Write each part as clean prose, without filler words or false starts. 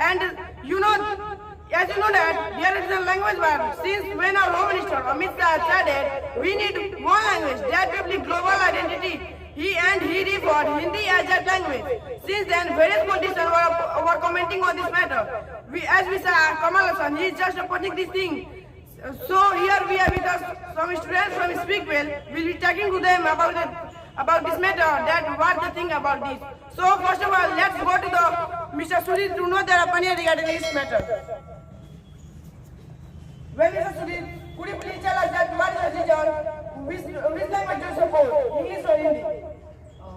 And you know, as you know that there is a language war. Since when our Home Minister Amit Shah said it, we need one language that will be global identity. He referred Hindi as that language. Since then, various politicians were commenting on this matter. As we saw, Kamal Hassan, he is just opposing this thing. So here we are with us some students from Speakwell. We'll be talking to them about this matter, that what they think about this. So first of all, let's go to the Mr. Sudhir to know their opinion regarding this matter. Well, Mr. Sudhir, could you please tell us that what is the decision? Which language do you support, English or Hindi?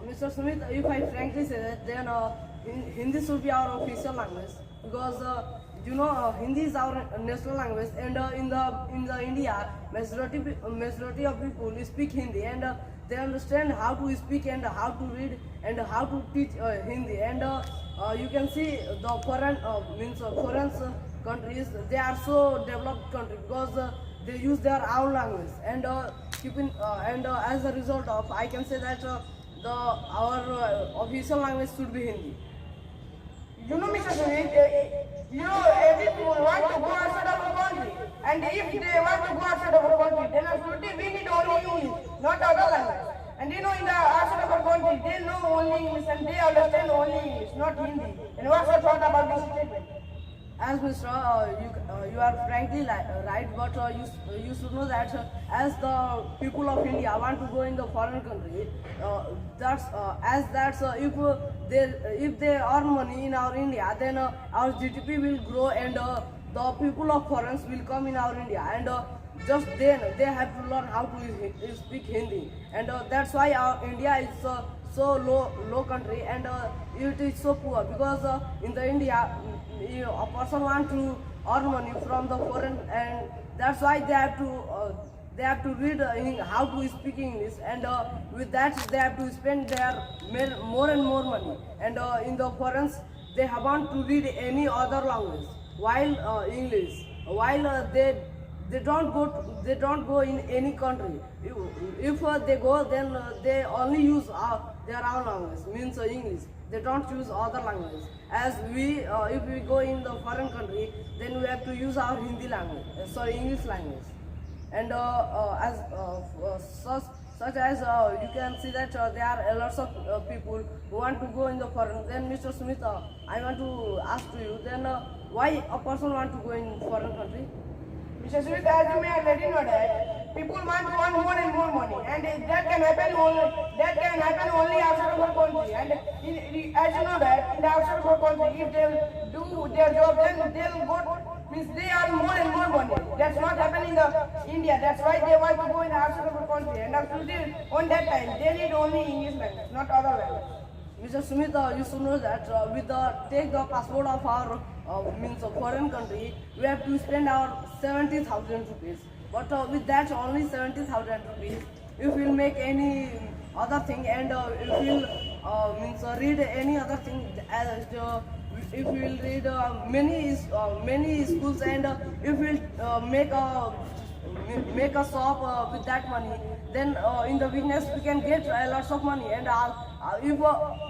Mr. Smith, if I frankly say that, then Hindi should be our official language, because Hindi is our national language, and in the India, majority of people speak Hindi, and they understand how to speak and how to read and how to teach Hindi. And you can see the foreign countries, they are so developed country because they use their own language, and as a result of, I can say that our official language should be Hindi. You know, Mr. Sudhir, every people want to go outside of the country, and if they want to go outside of the country, then absolutely we need only English, not other language. And in the outside of our country, they know only English and they understand only English, not Hindi. And what's your thought about this statement? As Mr. You are frankly right, but you should know that as the people of India want to go in the foreign country, if they earn money in our India, then our GDP will grow, and the people of foreigners will come in our India, and just then they have to learn how to speak Hindi, and that's why our India is so low country, and it is so poor, because in the India a person want to earn money from the foreign, and that's why they have to read how to speak English, and with that they have to spend their more and more money, and in the foreigners they want to read any other language while English, while they don't go in any country. If they go, then they only use their own language, means English. They don't use other language. As if we go in the foreign country, then we have to use our Hindi language, English language. And such as you can see that there are a lot of people who want to go in the foreign. Then Mr. Smith, I want to ask to you, then why a person want to go in foreign country? Mr. Smith, as you may already know that people want to earn more and more money, and that can happen only outside of our country. And as you know that in the outside of our country, if they do their job, then they'll go, means they earn more and more money. That's not happening in the India. That's why they want to go in the outside of our country. And absolutely on that time, they need only English language, not other language. Mr. Smith, you should know that take the passport of our foreign country, we have to spend our 70,000 rupees. But with that only 70,000 rupees, if we'll make any other thing, and if we'll read any other thing, if we will read many schools, and if we'll make a shop with that money, then in the business we can get lots of money. And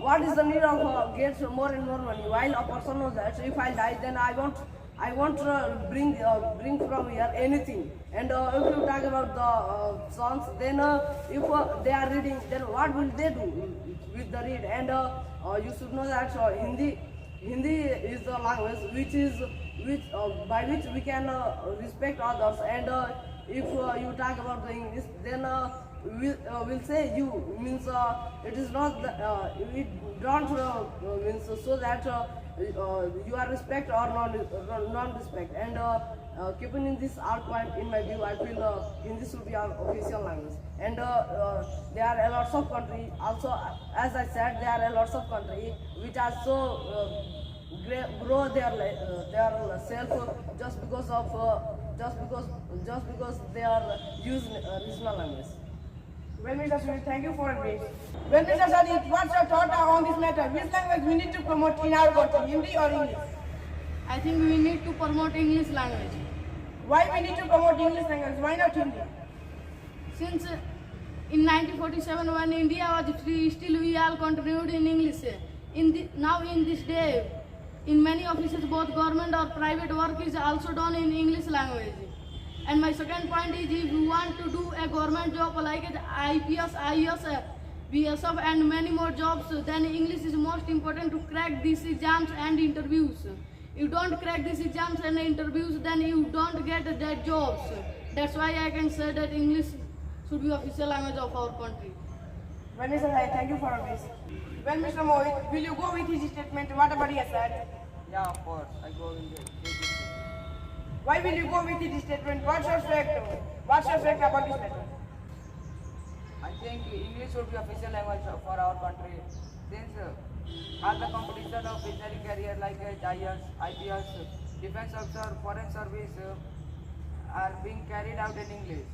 what is the need of get more and more money? While a person knows that if I die, then I won't bring from here anything. And if you talk about the sons, then if they are reading, then what will they do with the read? And you should know that Hindi is the language by which we can respect others. And if you talk about the English, then we'll say you, means it is not it don't means so that you are respect or non-respect. And keeping in this our point, in my view, I feel Hindi should be our official language. And there are a lot of countries also, as I said, there are a lot of countries which are so grow their self just because they are using regional language. Well, Mr. Smith, thank you for this. Well, Mr. Sadiq, what's your thought on this matter? Which language we need to promote in our country, Hindi or English? I think we need to promote English language. Why we need to promote English language? Why not Hindi? Since in 1947, when India was free, still we all continued in English. Now in this day, In many offices, both government or private work is also done in English language. And my second point is, if you want to do a government job like IPS, IAS, BSF and many more jobs, then English is most important to crack these exams and interviews. You don't crack these exams and interviews, then you don't get that jobs. That's why I can say that English should be official language of our country. Well, Mr. Hai, thank you for this. Well, Mr. Mohit, will you go with his statement, whatever he has said? Yeah, of course. I go in the Why will you go with his statement? What's your fact? What's your fact about this matter? I think English should be official language for our country. Since all the competition of military career like IAS, IPS, defense officer, foreign service are being carried out in English.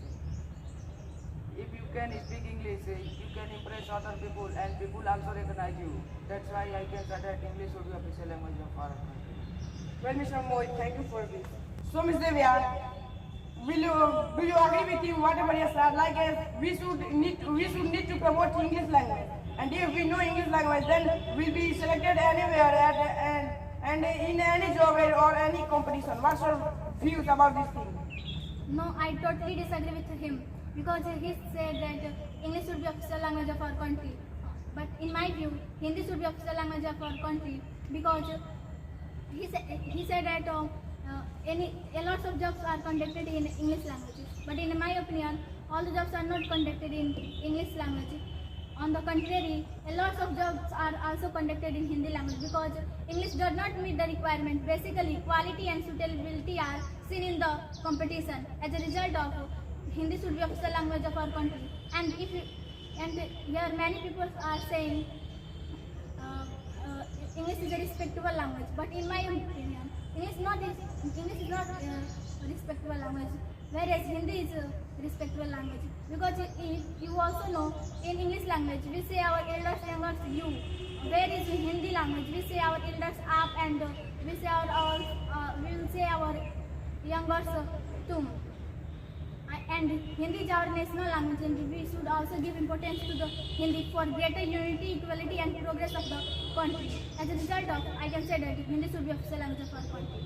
If you can speak English, you can impress other people and people also recognize you. That's why I can say that English should be official language of our country. Well, Mr. Mohit, thank you for this. So, Ms. Devya, will you agree with him whatever he has said? Like we should need to promote English language. And if we know English language, then we'll be selected anywhere and in any job or any competition. What's your views about this thing? No, I totally disagree with him because he said that English should be official language of our country. But in my view, Hindi should be official language of our country because he said that a lot of jobs are conducted in English language. But in my opinion, all the jobs are not conducted in English language. On the contrary, a lot of jobs are also conducted in Hindi language because English does not meet the requirement. Basically, quality and suitability are seen in the competition. As a result of Hindi should be official language of our country. And here many people are saying English is a respectable language. But in my opinion, English is not a respectable language. Whereas Hindi is a respectable language. Because if you also know, in English language, we say our elders, youngers, you. Where is in Hindi language, we say our elders, up, and we will say our youngers, tum. And Hindi is our national language, and we should also give importance to the Hindi for greater unity, equality, and progress of the country. As a result of, I can say that Hindi should be official language of our country.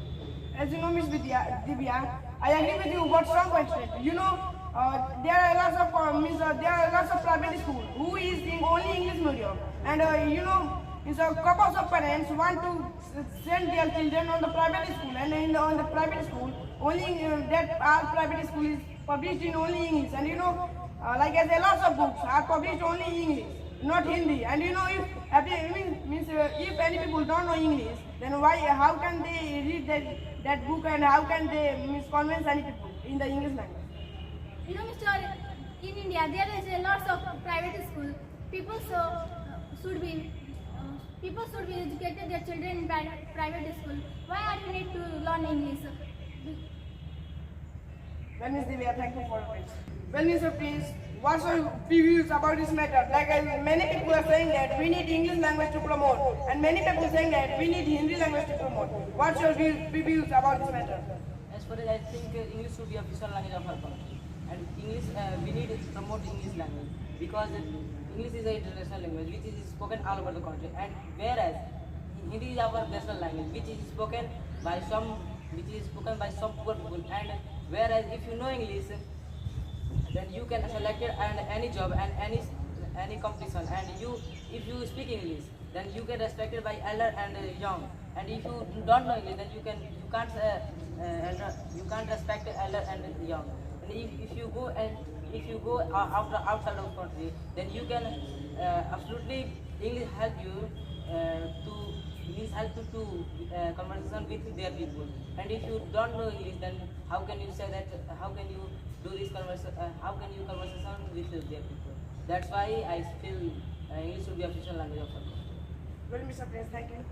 As you know, Ms. Divya, I agree with you about strong constraint. You know, there are lots of private schools who is in only English medium, and you know, couples of parents want to send their children on the private school, and on the private school only that our private school is published in only English, and you know, like as a lots of books are published only in English, not Hindi, and you know, if any people don't know English, then how can they read that book, and how can they convince any people in the English language? You know, Mr. In India, there is a lots of private schools. People should be educated their children in private school. Why are you need to learn English? Well, Ms. Divya, thank you for it. Well, Mr. Prince, what's your views about this matter? Like many people are saying that we need English language to promote, and many people saying that we need Hindi language to promote. What's your views about this matter? As far as I think, English should be official language of our country, and English we need to promote English language because English is an international language which is spoken all over the country, and whereas Hindi is our national language which is spoken by some poor people, and whereas if you know English, then you can select it and any job and any competition, and if you speak English, then you get respected by elder and young, and if you don't know English, then you can't respect elder and young. And if you go outside of the country, then you can absolutely English help you to conversation with their people. And if you don't know English, then how can you say that? How can you do this conversation? How can you conversation with their people? That's why I feel English should be official language of our country. Well, Mr. Prince, thank you.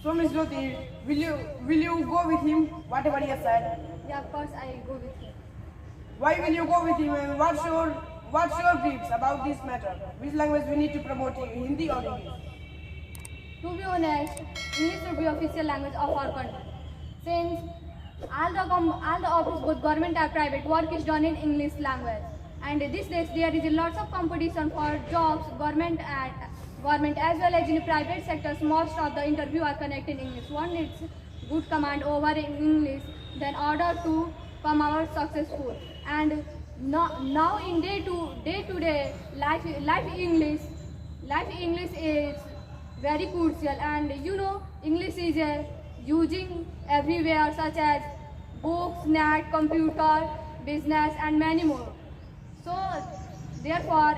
So, Ms. Jyoti, will you go with him, whatever he has said? Yeah, of course, I go with you. Why will you go with him, and what's your views about this matter? Which language we need to promote, Hindi or English? To be honest, English should be official language of our country. Since all the office, both government or private, work is done in English language. And these days there is a lots of competition for jobs, government government as well as in private sectors, most of the interview are conducted in English. One needs good command over in English, then order to come out successful. And now in day to day life English is very crucial, and English is using everywhere, such as books, net, computer, business, and many more. So therefore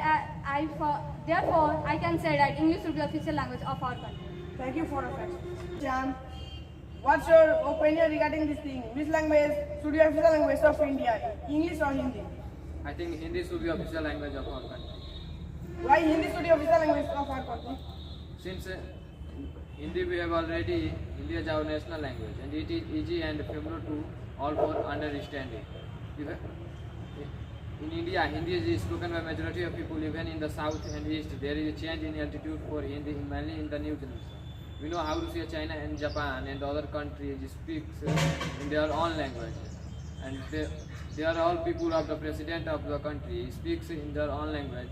I can say that English should be official language of our country. Thank you for your question. Jan, what's your opinion regarding this thing? Which language should be official language of India? English or Hindi? I think Hindi should be official language of our country. Why Hindi should be official language of our country? Since Hindi we have already, Hindi is our national language and it is easy and familiar to all for understanding. In India, Hindi is spoken by majority of people. Even in the south and east, there is a change in altitude for Hindi, mainly in the new generation. We know how Russia, China and Japan and other countries speaks in their own language, and they are all people of the president of the country speaks in their own language.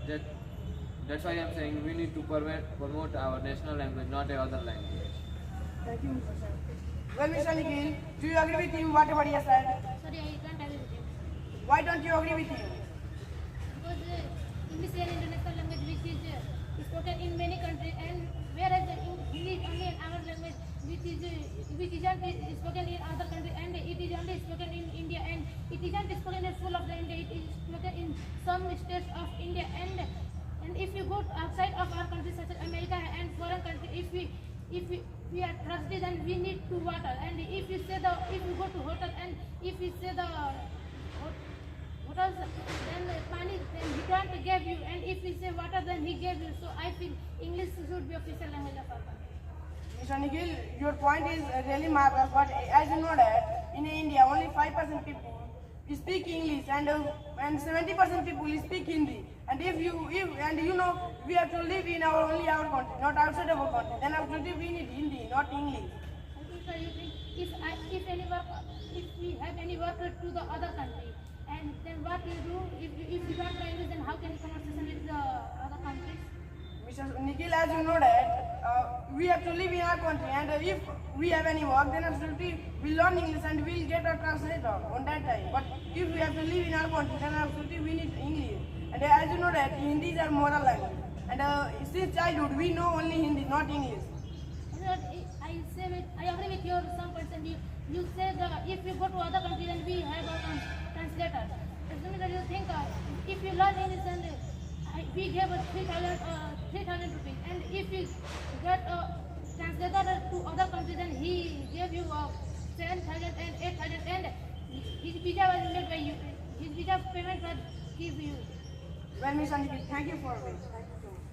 That's why I am saying we need to promote our national language, not other language. Thank you, Mr. Sir. Well, Mr. Nikhil, do you agree with him whatever he has said? Sorry, I can't agree with you. Why don't you agree with him? Because English is an international language which is spoken in many countries, and whereas Hindi is only our language which isn't spoken in other countries, and it is only spoken in India, and it isn't spoken in full of the India. It is spoken in some states of India, and if you go outside of our country such as America and foreign countries, if we are thirsty, then we need to water, and if you go to hotel and if you say the hotels, then pani, then he can't give you, and if we say water, then he gave you. So I feel English should be official language of our country. Mr. Nikhil, your point is really marvelous, but as you know that in India only 5% people speak English and 70% people speak Hindi. And we have to live in our country, not outside of our country. Then absolutely we need Hindi, not English. Okay, sir, you think if we have any work to the other country, and then what you do if you don't know English, then how can you conversation with the other countries? Mr. Nikhil, as you know that we have to live in our country, and if we have any work, then absolutely we'll learn English and we'll get a translator on that time. But if we have to live in our country, then absolutely we need English. And as you know that Hindi is our moral language, and since childhood we know only Hindi, not English. I agree with your some person. You say that if you go to other country, then we have a translator. As soon as you think if you learn English, then we give us 3,000 rupees, and if you get a translator to other country, then he gave you 7,000 and 8,000, and his visa was made by you. His visa payment was give you. Well, Mr. Nikhil, thank you for this. Thank you so much.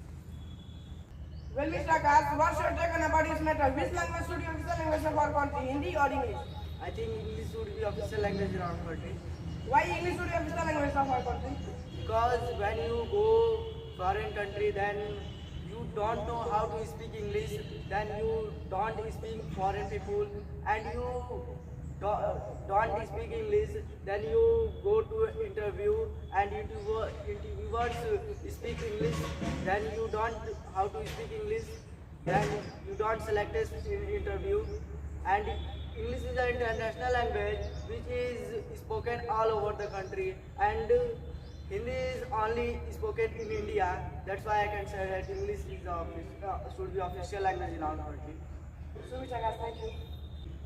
Well, Mr. Akash, what's your take on about this matter? Which language should be official language of our country, Hindi or English? I think English should be official language in our country. Why English should be official language of our country? Because when you go foreign country, then you don't know how to speak English, then you don't speak foreign people, and you don't speak English, then you go to interview and interviewers speak English, then you don't how to speak English, then you don't select an interview. And English is an international language which is spoken all over the country, and Hindi is only spoken in India. That's why I can say that English is should be official language in our country. So, Mr. Akash, thank you.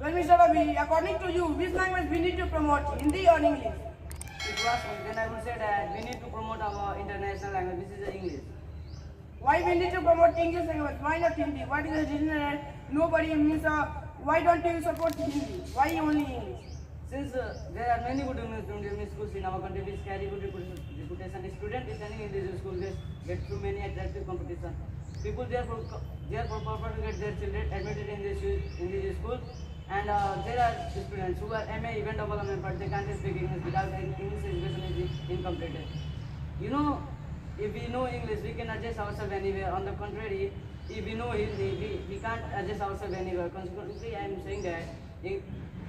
Well, Mr. Ravi, according to you, which language we need to promote, Hindi or English? If you ask me, then I would say that we need to promote our international language, which is English. Why we need to promote English language? Why not Hindi? What is the reason that nobody means? Why don't you support Hindi? Why only English? Since there are many good Indian schools in our country which carry good reputation, students studying in these schools get through many attractive competitions. People therefore prefer to get their children admitted in these schools, and there are students who are MA event development, but they can't speak English because English education is incomplete. You know, if we know English, we can adjust ourselves anywhere. On the contrary, if we know Hindi, we can't adjust ourselves anywhere. Consequently, I am saying that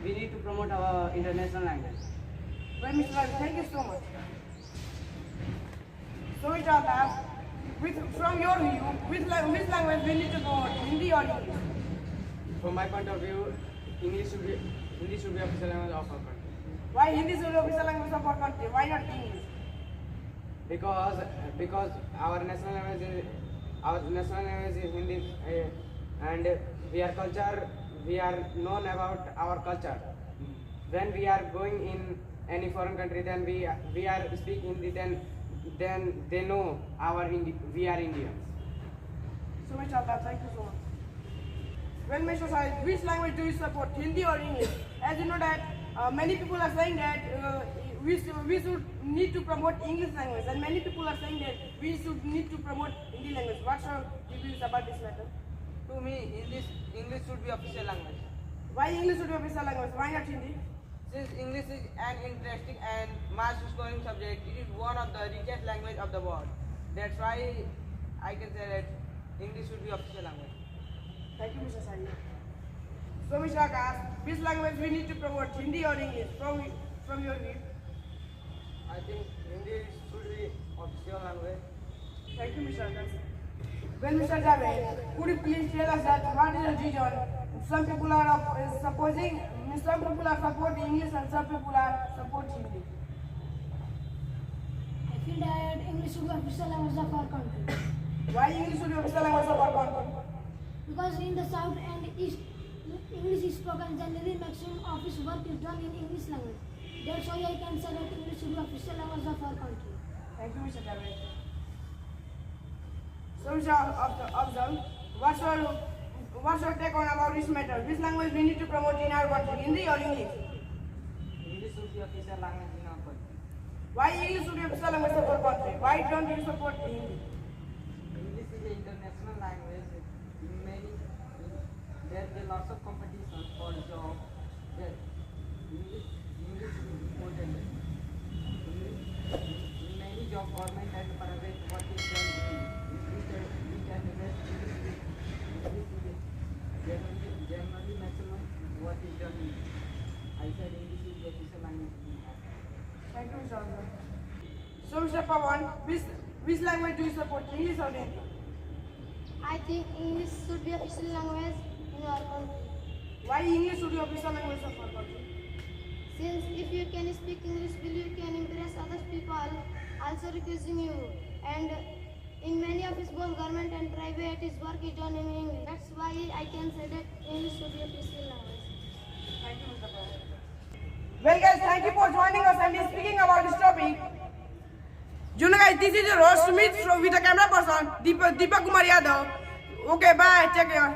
we need to promote our international language. Well, Mr. Ravi, thank you so much. So, Mr. Akash, from your view, which language we need to promote, Hindi or English? From my point of view, English should be official language of our country. Why Hindi should be official language of our country? Why not English? Because our national language is Hindi, and we are known about our culture. When we are going in any foreign country, then we are speak Hindi, then they know we are Indians. So much of that. Thank you so much. Well, Mr. Sahib, which language do you support, Hindi or English? As you know that many people are saying that we should need to promote English language, and many people are saying that we should need to promote Hindi language. What's your views about this matter? To me, English should be official language. Why English should be official language? Why not Hindi? Since English is an interesting and mass-scoring subject, it is one of the richest language of the world. That's why I can say that English should be official language. Thank you, Mr. Sahib. So, Mr. Akash, which language we need to promote, Hindi or English? From your view. I think Hindi should be official language. Thank you, Mr. Akash. Well, Mr. Javed, could you please tell us that what is the reason? Some people are supporting English and some people are supporting Hindi. I feel that English should be official language of our country. Why English should be official language of our country? Because in the south and east, English is spoken. Generally, maximum office work is done in English language. That's why I can say that English should be official language of our country. Thank you, Mr. Javed. So, Mr. Afzal, what's your take on about this matter? Which language we need to promote in our country, Hindi or English? English should be official language in our country. Why English should be official language of our country? Why don't you support Hindi? English is an international language. There are lots of competitions for job. English is important. In many job, government and private, what is done we can invest generally maximum what is done. I said English is the official language. Thank you, Mr. Afzal. So, Mr. Pawan, which language do you support, English or Hindi? I think English should be official language in our country. Why English should be official language of our country? Since if you can speak English well, you can impress other people also requesting you. And in many offices, both government and private, work is done in English. That's why I can say that English should be official language. Thank you, Mr. Pawan. Well, guys, thank you for joining us and speaking about this topic. You know, guys, this is your host Sumit with the camera person Deepak Kumar Yadav. Okay, bye. Take care.